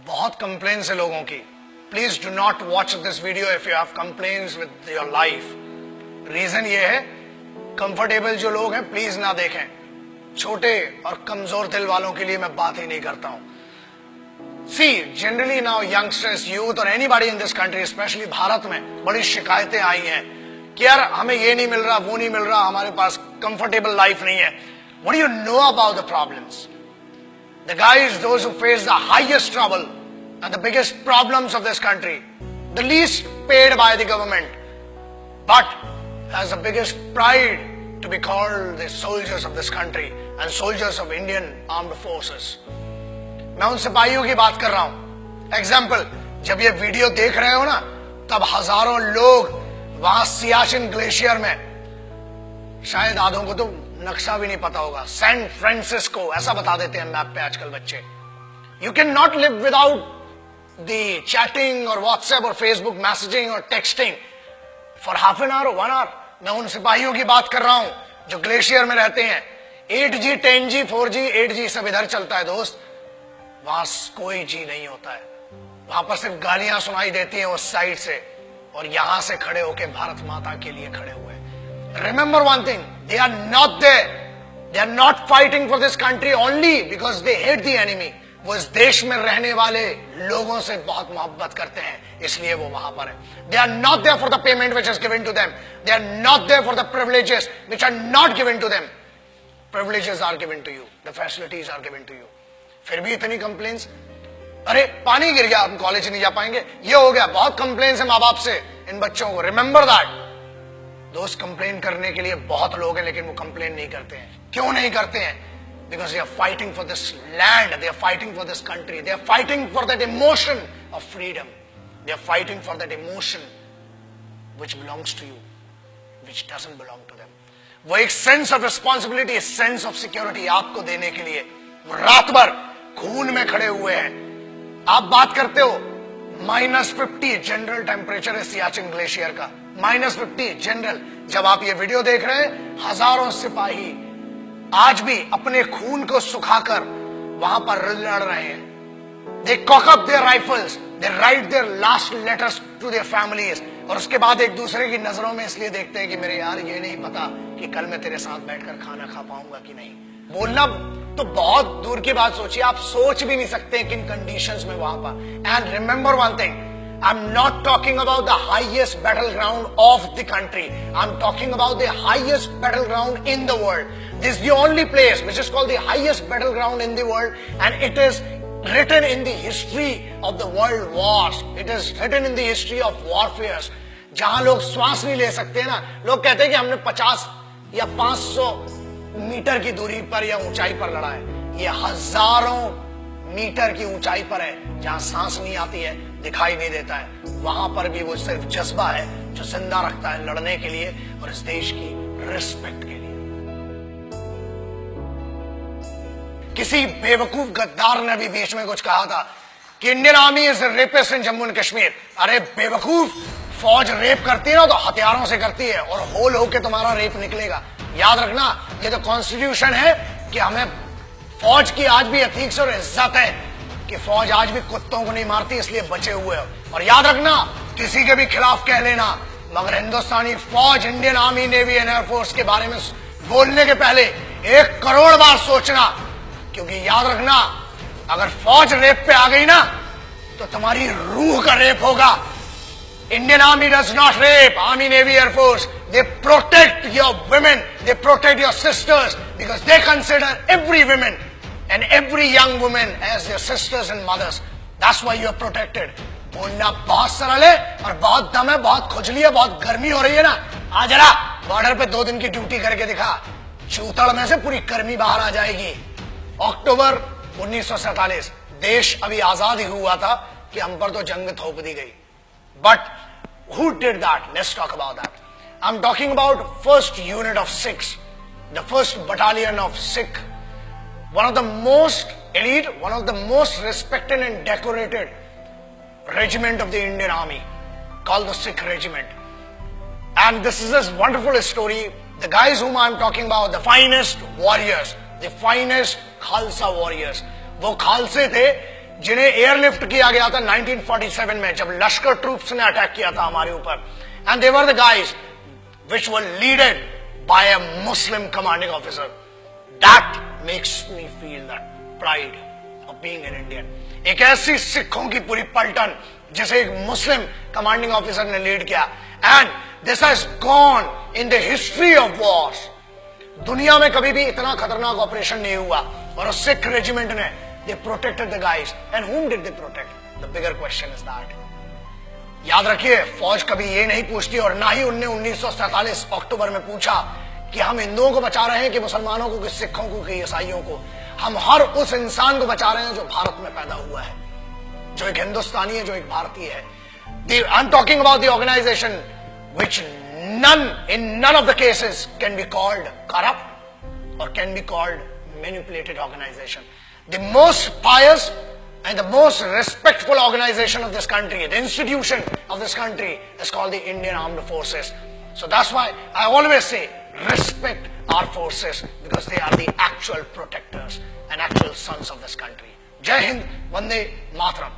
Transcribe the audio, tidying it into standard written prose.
बहुत कंप्लेन्स है लोगों की. Please do not watch this video if you have complaints with your life. Reason ये है, कंफर्टेबल जो लोग हैं प्लीज ना देखें. छोटे और कमजोर दिल वालों के लिए मैं बात ही नहीं करता हूं. See generally now youngsters, youth और anybody in this country, specially Bharat में बड़ी शिकायतें आई हैं कि यार हमें ये नहीं मिल रहा, वो नहीं मिल रहा, हमारे पास कंफर्टेबल लाइफ नहीं है. What do you know about the problems? The guys, those who face the highest trouble and the biggest problems of this country, the least paid by the government, but has the biggest pride to be called the soldiers of this country and soldiers of Indian Armed Forces. मैं उन सिपाहियों की बात कर रहा हूं. Example, जब ये वीडियो देख रहे हो ना, तब हजारों लोग वहां सियाचिन ग्लेशियर में, शायद आधों को तो नक्शा भी नहीं पता होगा, सैन फ्रांसिस्को ऐसा बता देते हैं मैप पे आजकल बच्चे. You can not live without the chatting और व्हाट्सएप और फेसबुक मैसेजिंग और texting for half an hour और 1 आवर. मैं उन सिपाहियों की बात कर रहा हूं जो ग्लेशियर में रहते हैं. 8G 10G 4G 8G सब इधर चलता है दोस्त. वहां कोई जी नहीं होता है. वहां पर सिर्फ गालियां सुनाई देती हैं उस साइड से, और यहां से खड़े होके भारत माता के लिए खड़े हुए. Remember one thing, they are not there. They are not fighting for this country only because they hate the enemy. वो इस देश में रहने वाले लोगों से बहुत मोहब्बत करते हैं, इसलिए वो वहां पर है. They are not there for the payment which is given to them. They are not there for the privileges which are not given to them. Privileges are given to you. The facilities are given to you. फिर भी इतनी complains. अरे पानी गिर गया, हम college नहीं जा पाएंगे, ये हो गया. बहुत कंप्लेन्स है माँ बाप से इन बच्चों को. Remember that. दोस्त कंप्लेन करने के लिए बहुत लोग हैं, लेकिन वो कंप्लेन नहीं करते हैं. क्यों नहीं करते हैं? Because they are fighting for this land, they are fighting for this country, they are fighting for that emotion of freedom, they are fighting for that emotion which belongs to you, which doesn't belong to them. वो एक sense of responsibility, sense of security आपको देने के लिए वो रात भर खून में खड़े हुए हैं. आप बात करते हो -50 जनरल टेम्परेचर है सियाचिन ग्लेशियर का. -50 जनरल. जब आप ये वीडियो देख रहे हैं, हजारों सिपाही आज भी अपने खून को सुखाकर वहां पर लड़ रहे हैं. They cock up their rifles, they write their last letters to their families, और उसके बाद एक दूसरे की नजरों में इसलिए देखते हैं कि मेरे यार ये नहीं पता कि कल मैं तेरे साथ बैठकर खाना खा पाऊंगा कि नहीं. बोलना तो बहुत दूर की बात सोचिए, आप सोच भी नहीं सकते किन कंडीशंस में वहां पर. And remember one thing, I'm not talking about the highest battleground of the country. I'm talking about the highest battleground in the world. This is the only place which is called the highest battleground in the world, and it is written in the history of the world wars. It is written in the history of warfares. जहां लोग श्वास नहीं ले सकते ना, लोग कहते हैं कि हमने 50 या 500 मीटर की दूरी पर या ऊंचाई पर लड़ा है. ये हजारों मीटर की ऊंचाई पर है, जहां सांस नहीं आती है, दिखाई नहीं देता है. वहां पर भी वो सिर्फ जज्बा है जो जिंदा रखता है लड़ने के लिए और इस देश की रिस्पेक्ट के लिए. किसी बेवकूफ गद्दार ने भी बीच में कुछ कहा था कि Indian army is rapist in Jammu and Kashmir. अरे बेवकूफ, फौज रेप करती है ना तो हथियारों से करती है, और होल होके तुम्हारा रेप निकलेगा. याद रखना, ये तो कॉन्स्टिट्यूशन है कि हमें फौज की आज भी एथिक्स और इज्जत है कि फौज आज भी कुत्तों को नहीं मारती, इसलिए बचे हुए हो. और याद रखना, किसी के भी खिलाफ कह लेना, मगर हिंदुस्तानी फौज, Indian army, navy and air force के बारे में बोलने के पहले 1 करोड़ बार सोचना. क्योंकि याद रखना, अगर फौज रेप पे आ गई ना तो तुम्हारी रूह का रेप होगा. Indian Army does not rape. Army, Navy, Air Force, they protect your women, they protect your sisters, because they consider every woman and every young woman as their sisters and mothers. That's why you are protected. बोलना बहुत सरल है और बहुत दम है, बहुत खुजली है, बहुत गर्मी हो रही है ना. आ जरा बॉर्डर पे 2 दिन की ड्यूटी करके दिखा, चूतड़ में से पूरी गर्मी बाहर आ जाएगी. अक्टूबर 1947 देश अभी आजाद ही हुआ था कि हम पर तो जंग थोप दी गई. But who did that? Let's talk about that. I'm talking about first unit of Sikhs, the first battalion of Sikh, one of the most elite, one of the most respected and decorated regiment of the Indian Army, called the Sikh Regiment. And this is a wonderful story. The guys whom I'm talking about, the finest warriors, the finest Khalsa warriors, वो खालसे थे जिन्हें airlift किया गया था 1947 में जब लश्कर troops ने attack किया था हमारे ऊपर. And they were the guys which were led by a Muslim commanding officer. That makes me feel that pride of being an Indian. एक ऐसी सिखों की पूरी पलटन जिसे एक मुस्लिम कमांडिंग ऑफिसर ने लीड किया. And this has gone in the history of Wars. दुनिया में कभी भी इतना खतरनाक ऑपरेशन नहीं हुआ और उस सिख रेजिमेंट ने दे प्रोटेक्टेड द गाइज. एंड whom did they protect? The bigger question is that. याद रखिए, फौज कभी ये नहीं पूछती और ना ही उनने 1947 अक्टूबर में पूछा कि हम हिंदुओं को बचा रहे हैं कि मुसलमानों को, कि सिखों को, कि ईसाइयों को. हम हर उस इंसान को बचा रहे हैं जो भारत में पैदा हुआ है, जो एक हिंदुस्तानी है, जो एक भारतीय है. I am talking about the organization which in none of the cases can be called corrupt or can be called manipulated organization. The most pious and the most respectful organization of this country, the institution of this country, is called the Indian Armed Forces. So that's why I always say respect our forces, because they are the actual protectors and actual sons of this country. Jai Hind, Vande Mataram.